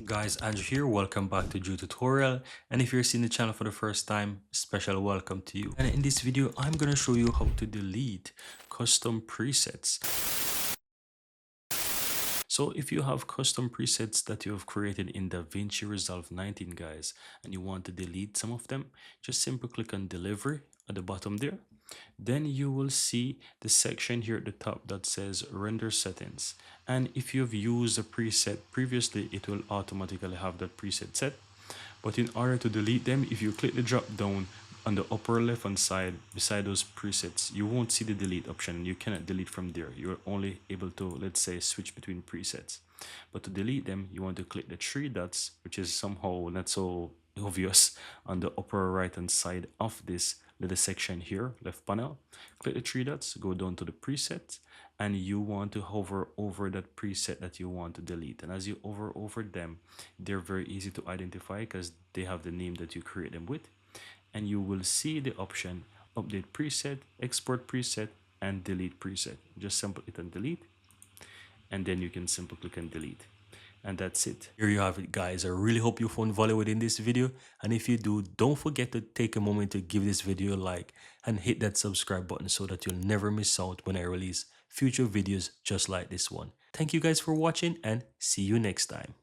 Guys, Andrew here. Welcome back to Drew Tutorial. And if you're seeing the channel for the first time, special welcome to you. And in this video, I'm going to show you how to delete custom presets. So if you have custom presets that you have created in DaVinci Resolve 19, guys, and you want to delete some of them, just simply click on Delivery at the bottom there. Then you will see the section here at the top that says Render Settings. And if you have used a preset previously, it will automatically have that preset set. But in order to delete them, if you click the drop down on the upper left hand side beside those presets, you won't see the delete option. You cannot delete from there. You're only able to, let's say, switch between presets. But to delete them, you want to click the three dots, which is somehow not so obvious, on the upper right hand side of this little section here, left panel. Click the three dots, go down to the preset, and you want to hover over that preset that you want to delete. And as you hover over them, they're very easy to identify because they have the name that you create them with. And you will see the option update preset, export preset, and delete preset. Just simply hit on delete, and then you can simply click on delete. And that's it. Here you have it, guys. I really hope you found value within this video. And if you do, don't forget to take a moment to give this video a like and hit that subscribe button so that you'll never miss out when I release future videos just like this one. Thank you guys for watching and see you next time.